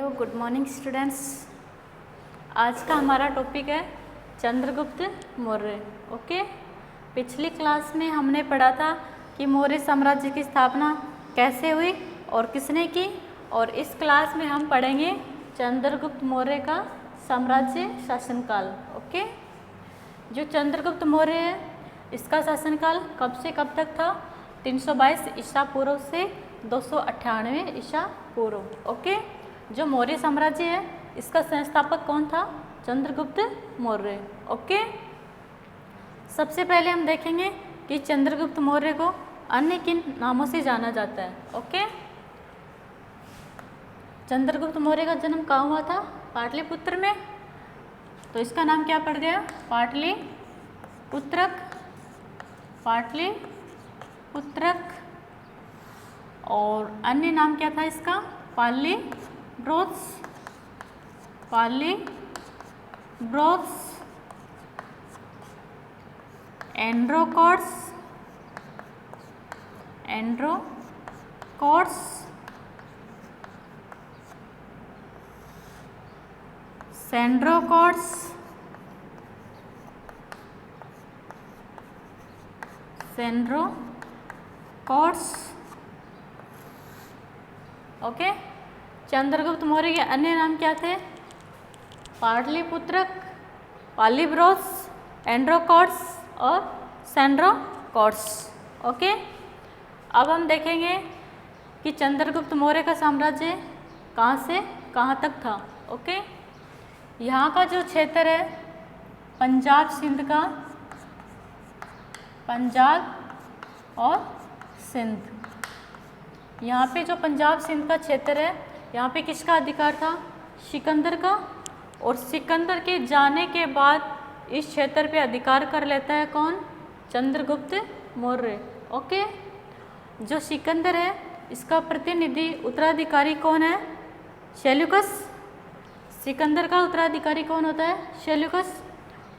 Hello, good morning students. आज का हमारा टॉपिक है चंद्रगुप्त मौर्य। ओके, पिछली क्लास में हमने पढ़ा था कि मौर्य साम्राज्य की स्थापना कैसे हुई और किसने की, और इस क्लास में हम पढ़ेंगे चंद्रगुप्त मौर्य का साम्राज्य शासनकाल। ओके, जो चंद्रगुप्त मौर्य है इसका शासनकाल कब से कब तक था? 322 ईसा पूर्व से 298 ईसा पूर्व। ओके, जो मौर्य साम्राज्य है इसका संस्थापक कौन था? चंद्रगुप्त मौर्य। ओके, सबसे पहले हम देखेंगे कि चंद्रगुप्त मौर्य को अन्य किन नामों से जाना जाता है। ओके, चंद्रगुप्त मौर्य का जन्म कहाँ हुआ था? पाटलिपुत्र में। तो इसका नाम क्या पड़ गया? पाटलिपुत्रक। पाटलिपुत्रक। और अन्य नाम क्या था इसका? पालीब्रोस। पालीब्रोस, एंड्रोकॉर्ड्स, एंड्रोकॉर्ड्स, सेंड्रोकॉर्ड्स, सेंड्रोकॉर्ड्स। ओके, चंद्रगुप्त मौर्य के अन्य नाम क्या थे? पाटलिपुत्रक, पालीब्रोस, एंड्रोकॉर्ड्स और सेंड्रोकॉर्ड्स। ओके, अब हम देखेंगे कि चंद्रगुप्त मौर्य का साम्राज्य कहाँ से कहाँ तक था। ओके, यहाँ का जो क्षेत्र है पंजाब सिंध का, पंजाब और सिंध, यहाँ पे जो पंजाब सिंध का क्षेत्र है यहाँ पे किसका अधिकार था? सिकंदर का। और सिकंदर के जाने के बाद इस क्षेत्र पे अधिकार कर लेता है कौन? चंद्रगुप्त मौर्य। ओके, जो सिकंदर है इसका प्रतिनिधि उत्तराधिकारी कौन है? सेल्यूकस। सिकंदर का उत्तराधिकारी कौन होता है? सेल्यूकस।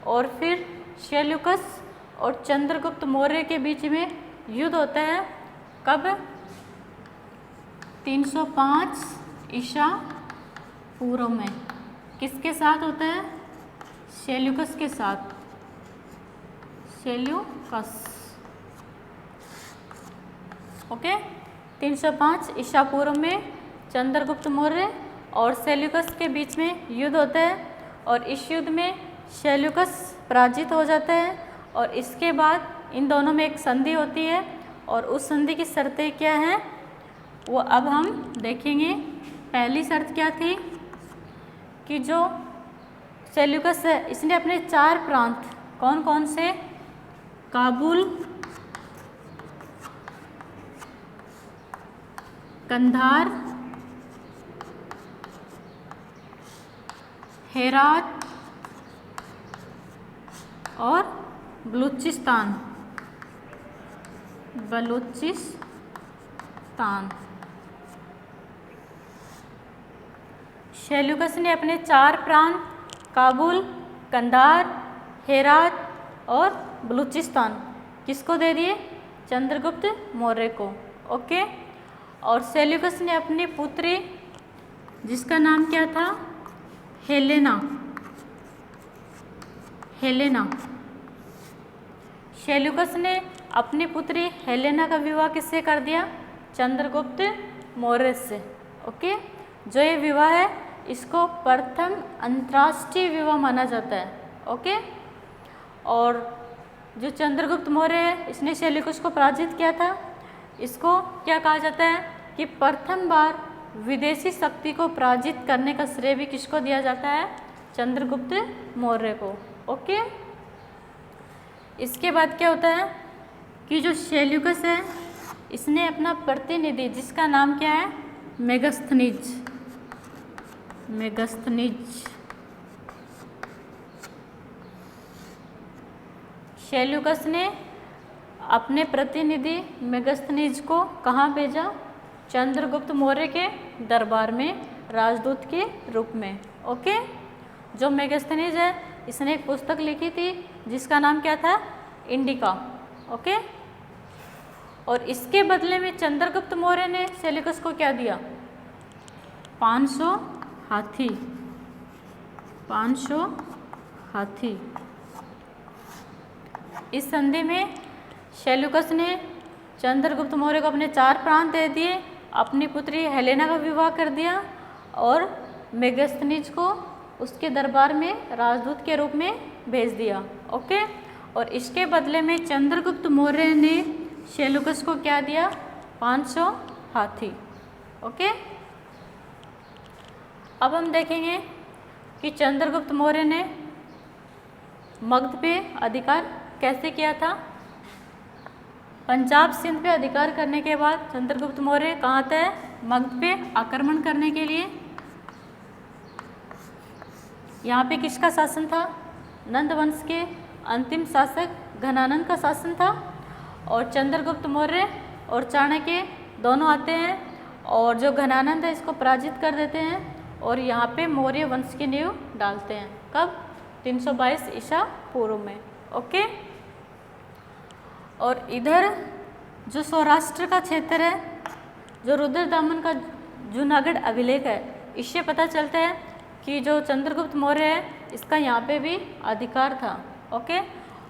और फिर सेल्यूकस और चंद्रगुप्त मौर्य के बीच में युद्ध होता है। कब? 305 ईसा पूर्व में। किसके साथ होता है? सेल्यूकस के साथ। सेल्यूकस। ओके, 305 ईसा पूर्व में चंद्रगुप्त मौर्य और सेल्यूकस के बीच में युद्ध होता है, और इस युद्ध में सेल्यूकस पराजित हो जाता है। और इसके बाद इन दोनों में एक संधि होती है, और उस संधि की शर्तें क्या हैं वो अब हम देखेंगे। पहली शर्त क्या थी कि जो सेल्यूकस है इसने अपने 4 प्रांत, कौन कौन से? काबुल, कंधार, हेरात और बलूचिस्तान। सेल्यूकस ने अपने 4 प्रांत काबुल, कंधार, हेरात और बलूचिस्तान किसको दे दिए? चंद्रगुप्त मौर्य को। ओके, और सेल्यूकस ने अपनी पुत्री जिसका नाम क्या था? हेलेना। हेलेना। सेल्यूकस ने अपनी पुत्री हेलेना का विवाह किससे कर दिया? चंद्रगुप्त मौर्य से। ओके, जो ये विवाह है इसको प्रथम अंतर्राष्ट्रीय विवाह माना जाता है। ओके, और जो चंद्रगुप्त मौर्य है इसने सेल्यूकस को पराजित किया था। इसको क्या कहा जाता है कि प्रथम बार विदेशी शक्ति को पराजित करने का श्रेय भी किसको दिया जाता है? चंद्रगुप्त मौर्य को। ओके, इसके बाद क्या होता है कि जो सेल्यूकस है इसने अपना प्रतिनिधि जिसका नाम क्या है? मेगस्थनीज। सेल्यूकस ने अपने प्रतिनिधि मेगस्थनीज को कहाँ भेजा? चंद्रगुप्त मौर्य के दरबार में राजदूत के रूप में। ओके, जो मेगस्थनीज है इसने एक पुस्तक लिखी थी जिसका नाम क्या था? इंडिका। ओके, और इसके बदले में चंद्रगुप्त मौर्य ने सेल्यूकस को क्या दिया? 500 हाथी, 500 हाथी। इस संधि में सेल्यूकस ने चंद्रगुप्त मौर्य को अपने 4 प्रांत दे दिए, अपनी पुत्री हेलेना का विवाह कर दिया और मेगास्थनीज को उसके दरबार में राजदूत के रूप में भेज दिया। ओके, और इसके बदले में चंद्रगुप्त मौर्य ने सेल्यूकस को क्या दिया? 500 हाथी। ओके, अब हम देखेंगे कि चंद्रगुप्त मौर्य ने मगध पे अधिकार कैसे किया था। पंजाब सिंध पे अधिकार करने के बाद चंद्रगुप्त मौर्य कहाँ आता है? मगध पे आक्रमण करने के लिए। यहाँ पे किसका शासन था? नंद वंश के अंतिम शासक घनानंद का शासन था। और चंद्रगुप्त मौर्य और चाणक्य दोनों आते हैं और जो घनानंद है इसको पराजित कर देते हैं और यहाँ पे मौर्य वंश की नींव डालते हैं। कब? 322 ईसा पूर्व में। ओके, और इधर जो सौराष्ट्र का क्षेत्र है, जो रुद्रदामन का जूनागढ़ अभिलेख है, इससे पता चलता है कि जो चंद्रगुप्त मौर्य है इसका यहाँ पे भी अधिकार था। ओके,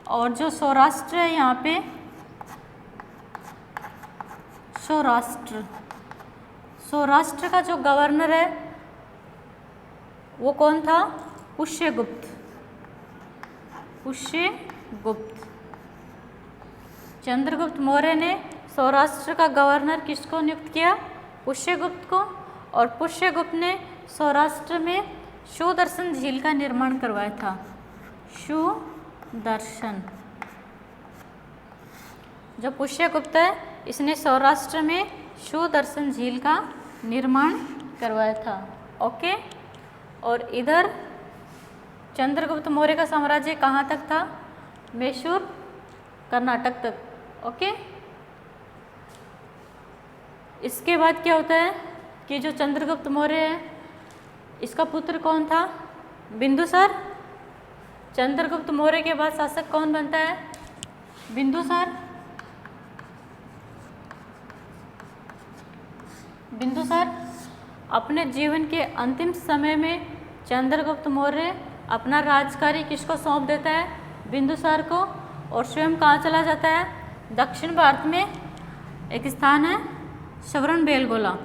और जो सौराष्ट्र है यहाँ पे सौराष्ट्र का जो गवर्नर है वो कौन था? पुष्यगुप्त। चंद्रगुप्त मौर्य ने सौराष्ट्र का गवर्नर किसको नियुक्त किया? पुष्यगुप्त को। और पुष्यगुप्त ने सौराष्ट्र में सुदर्शन झील का निर्माण करवाया था। सुदर्शन, जो पुष्यगुप्त है इसने सौराष्ट्र में सुदर्शन झील का निर्माण करवाया था। ओके, और इधर चंद्रगुप्त मौर्य का साम्राज्य कहाँ तक था? मैसूर, कर्नाटक तक। ओके, इसके बाद क्या होता है कि जो चंद्रगुप्त मौर्य है इसका पुत्र कौन था? बिंदुसार। चंद्रगुप्त मौर्य के बाद शासक कौन बनता है? बिंदुसार अपने जीवन के अंतिम समय में चंद्रगुप्त मौर्य अपना राजकार्य किसको सौंप देता है? बिंदुसार को। और स्वयं कहाँ चला जाता है? दक्षिण भारत में एक स्थान है श्रवणबेलगोला।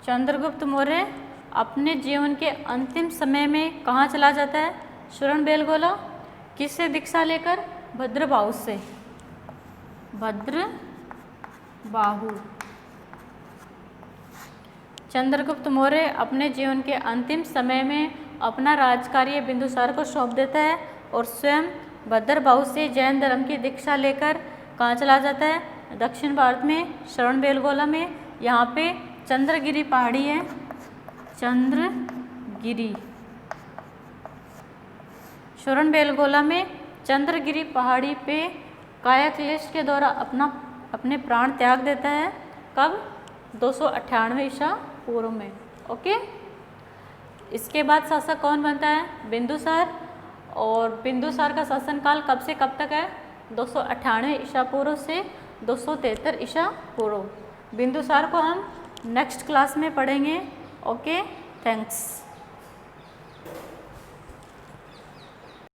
चंद्रगुप्त मौर्य अपने जीवन के अंतिम समय में कहाँ चला जाता है? श्रवणबेलगोला। किससे दीक्षा लेकर? भद्रबाहु से। भद्रबाहु। चंद्रगुप्त मौर्य अपने जीवन के अंतिम समय में अपना राजकार्य बिंदुसार को सौंप देता है और स्वयं भद्रबाहु से जैन धर्म की दीक्षा लेकर कहाँ चला जाता है? दक्षिण भारत में श्रवणबेलगोला में। यहाँ पे चंद्रगिरी पहाड़ी है, श्रवणबेलगोला में चंद्रगिरी पहाड़ी पे कायाक्लेश के द्वारा अपने प्राण त्याग देता है। कब? 298 ईसा पूर्व में। ओके, इसके बाद शासक कौन बनता है? बिंदुसार। और बिंदुसार का शासनकाल कब से कब तक है? 298 ईसा पूर्व से 273 ईसा पूर्व। बिंदुसार को हम नेक्स्ट क्लास में पढ़ेंगे। Okay, thanks.